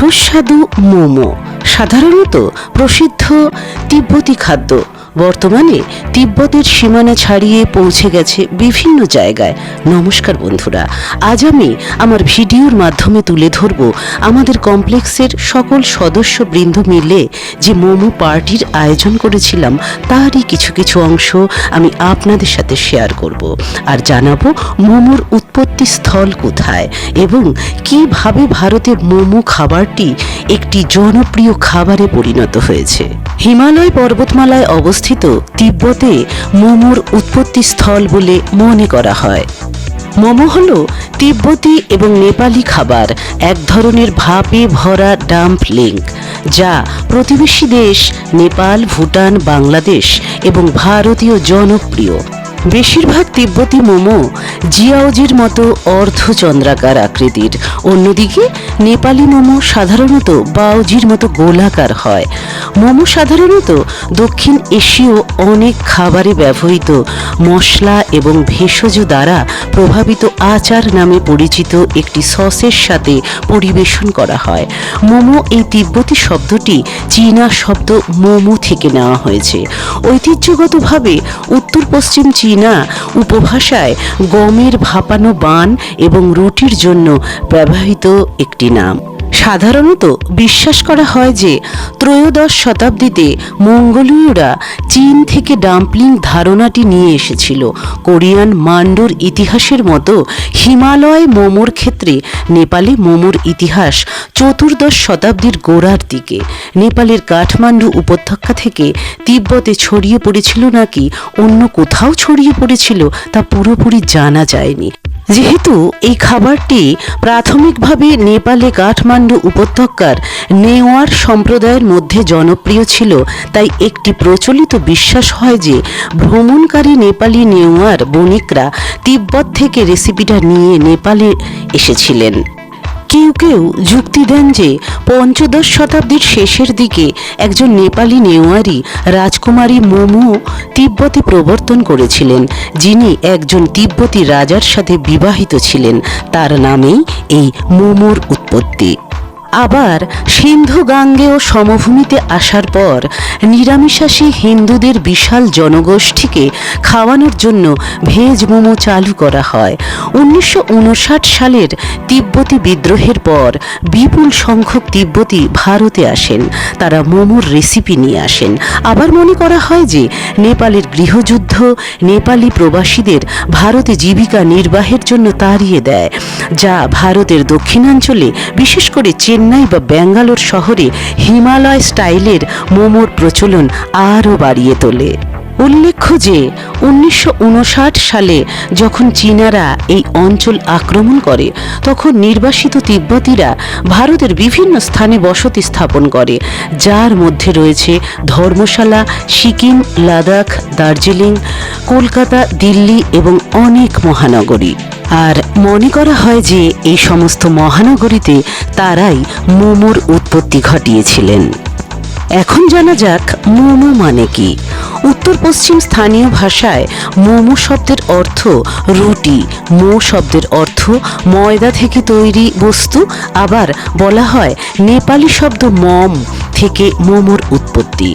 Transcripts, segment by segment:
সুস্বাদু মোমো সাধারণত প্রসিদ্ধ তিব্বতী খাদ্য বর্তমানে তিব্বতের সীমানা ছাড়িয়ে পৌঁছে গেছে বিভিন্ন জায়গায়। নমস্কার বন্ধুরা, আজ আমি আমার ভিডিওর মাধ্যমে তুলে ধরব আমাদের কমপ্লেক্সের সকল সদস্যবৃন্দ মিলে যে মোমো পার্টির আয়োজন করেছিলাম তারই কিছু কিছু অংশ আমি আপনাদের সাথে শেয়ার করব আর জানাবো মোমোর উৎপত্তি স্থল কোথায় এবং কিভাবে ভারতে মোমো খাবারটি একটি জনপ্রিয় খাবারে পরিণত হয়েছে। হিমালয় পর্বতমালায় অবস্থিত তিব্বতে মোমোর উৎপত্তি স্থল বলে মনে করা হয়। মোমো হলো তিব্বতী এবং নেপালি খাবার, এক ধরনের ভাপে ভরা ডাম্পলিং যা প্রতিবেশী দেশ নেপাল, ভুটান, বাংলাদেশ এবং ভারতীয় জনপ্রিয়। বেশিরভাগ তিব্বতী মোমো জিয়াওজির মতো অর্ধচন্দ্রাকার আকৃতির, অন্যদিকে নেপালি মোমো সাধারণত বাওজির মতো গোলাকার হয়। মোমো সাধারণত দক্ষিণ এশীয় অনেক খাবারে ব্যবহৃত মশলা এবং ভেষজ দ্বারা প্রভাবিত আচার নামে পরিচিত একটি সসের সাথে পরিবেশন করা হয়। মোমো এই তিব্বতী শব্দটি চীনা শব্দ মোমো থেকে নেওয়া হয়েছে। ঐতিহ্যগতভাবে উত্তর পশ্চিম চীনা উপভাষায় গমের ভাপানো বান এবং রুটির জন্য ব্যবহৃত একটি নাম। সাধারণত বিশ্বাস করা হয় যে ত্রয়োদশ শতাব্দীতে মঙ্গোলীয়রা চীন থেকে ডাম্পলিং ধারণাটি নিয়ে এসেছিল। কোরিয়ান মান্ডুর ইতিহাসের মতো হিমালয় মোমোর ক্ষেত্রে নেপালে মোমোর ইতিহাস চতুর্দশ শতাব্দীর গোড়ার দিকে। নেপালের কাঠমান্ডু উপত্যকা থেকে তিব্বতে ছড়িয়ে পড়েছিল নাকি অন্য কোথাও ছড়িয়ে পড়েছিল তা পুরোপুরি জানা যায়নি। যেহেতু এই খাবারটি প্রাথমিকভাবে নেপালে কাঠমান্ডু উপত্যকার নেওয়ার সম্প্রদায়ের মধ্যে জনপ্রিয় ছিল, তাই একটি প্রচলিত বিশ্বাস হয় যে ভ্রমণকারী নেপালি নেওয়ার বণিকরা তিব্বত থেকে রেসিপিটা নিয়ে নেপালে এসেছিলেন। কেউ কেউ যুক্তি দেন যে পঞ্চদশ শতাব্দীর শেষের দিকে একজন নেপালি নেওয়ারি রাজকুমারী মোমো তিব্বতে প্রবর্তন করেছিলেন, যিনি একজন তিব্বতী রাজার সাথে বিবাহিত ছিলেন। তার নামেই এই মোমোর উৎপত্তি। আবার সিন্ধু গাঙ্গেয় সমভূমিতে আসার পর নিরামিষাশী হিন্দুদের বিশাল জনগোষ্ঠীকে খাওয়ানোর জন্য ভেজ মোমো চালু করা হয়। 1959 সালের তিব্বতী বিদ্রোহের পর বিপুল সংখ্যক তিব্বতী ভারতে আসেন। তারা মোমোর রেসিপি নিয়ে আসেন। আবার মনে করা হয় যে নেপালের গৃহযুদ্ধ নেপালি প্রবাসীদের ভারতে জীবিকা নির্বাহের জন্য তাড়িয়ে দেয়, যা ভারতের দক্ষিণাঞ্চলে বিশেষ করে চেন্নাই বা ব্যাঙ্গালোর শহরে হিমালয় স্টাইলের মোমোর প্রচলন আরও বাড়িয়ে তোলে। উল্লেখ্য যে 1959 সালে যখন চীনারা এই অঞ্চল আক্রমণ করে তখন নির্বাসিত তিব্বতীরা ভারতের বিভিন্ন স্থানে বসতি স্থাপন করে, যার মধ্যে রয়েছে ধর্মশালা, সিকিম, লাদাখ, দার্জিলিং, কলকাতা, দিল্লি এবং অনেক মহানগরী। আর মনে করা হয় যে এই সমস্ত মহানগরীতে তারাই মোমোর উৎপত্তি ঘটিয়েছিলেন। এখন জানা যাক মোমো মানে কি। উত্তর পশ্চিম স্থানীয় ভাষায় মোমো শব্দের অর্থ রুটি, মো শব্দের অর্থ ময়দা থেকে তৈরি বস্তু। আবার বলা হয় নেপালি শব্দ মম থেকে মোমোর উৎপত্তি।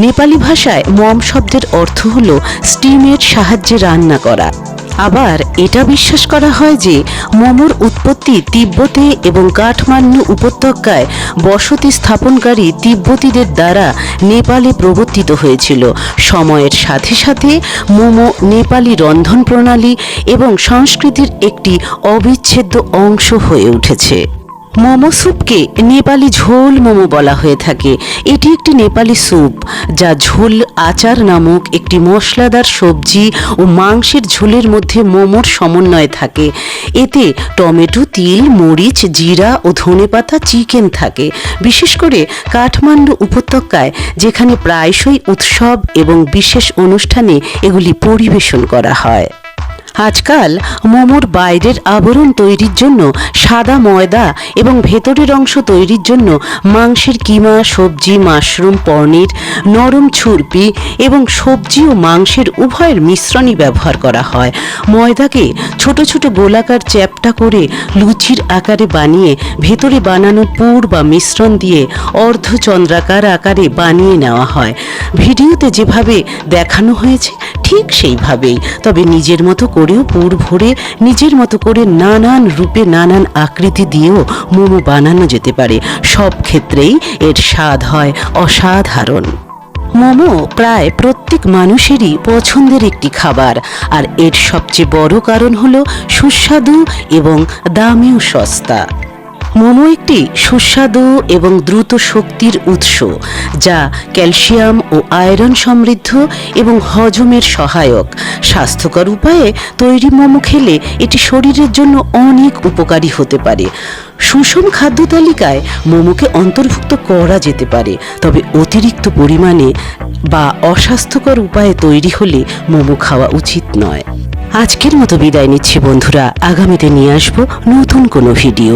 নেপালি ভাষায় মম শব্দের অর্থ হল স্টিমের সাহায্যে রান্না করা। আবার এটা বিশ্বাস করা হয় যে মোমোর উৎপত্তি তিব্বতে এবং কাঠমান্ডু উপত্যকায় বসতি স্থাপনকারী তিব্বতীদের দ্বারা নেপালে প্রবর্তিত হয়েছিল। সময়ের সাথে সাথে মোমো নেপালি রন্ধন প্রণালী এবং সংস্কৃতির একটি অবিচ্ছেদ্য অংশ হয়ে উঠেছে। মোমো স্যুপকে নেপালি ঝোল মোমো বলা হয়ে থাকে। এটি একটি নেপালি স্যুপ যা ঝোল আচার নামক একটি মশলাদার সবজি ও মাংসের ঝোলের মধ্যে মোমোর সমন্বয় থাকে। এতে টমেটো, তিল, মরিচ, জিরা ও ধনেপাতা, চিকেন থাকে। বিশেষ করে কাঠমান্ডু উপত্যকায়, যেখানে প্রায়শই উৎসব এবং বিশেষ অনুষ্ঠানে এগুলি পরিবেশন করা হয়। আজকাল মোমোর বাইরের আবরণ তৈরির জন্য সাদা ময়দা এবং ভেতরের অংশ তৈরির জন্য মাংসের কিমা, সবজি, মাশরুম, পনির, নরম ছুরপি এবং সবজি ও মাংসের উভয়ের মিশ্রণই ব্যবহার করা হয়। ময়দাকে ছোট ছোট গোলাকার চ্যাপ্টা করে লুচির আকারে বানিয়ে ভেতরে বানানো পুর বা মিশ্রণ দিয়ে অর্ধচন্দ্রাকার আকারে বানিয়ে নেওয়া হয়। ভিডিওতে যেভাবে দেখানো হয়েছে ঠিক সেইভাবেই, তবে নিজের মতো করেও পুর ভরে নিজের মতো করে নানান রূপে নানান আকৃতি দিয়েও মোমো বানানো যেতে পারে। সব ক্ষেত্রেই এর স্বাদ হয় অসাধারণ। মোমো প্রায় প্রত্যেক মানুষেরই পছন্দের একটি খাবার, আর এর সবচেয়ে বড় কারণ হলো সুস্বাদু এবং দামেও সস্তা। মোমো একটি সুস্বাদু এবং দ্রুত শক্তির উৎস, যা ক্যালসিয়াম ও আয়রন সমৃদ্ধ এবং হজমের সহায়ক। স্বাস্থ্যকর উপায়ে তৈরি মোমো খেলে এটি শরীরের জন্য অনেক উপকারী হতে পারে। সুষম খাদ্য তালিকায় মোমোকে অন্তর্ভুক্ত করা যেতে পারে, তবে অতিরিক্ত পরিমাণে বা অস্বাস্থ্যকর উপায়ে তৈরি হলে মোমো খাওয়া উচিত নয়। আজকের মতো বিদায় নিচ্ছি বন্ধুরা, আগামীতে নিয়ে আসবো নতুন কোনো ভিডিও।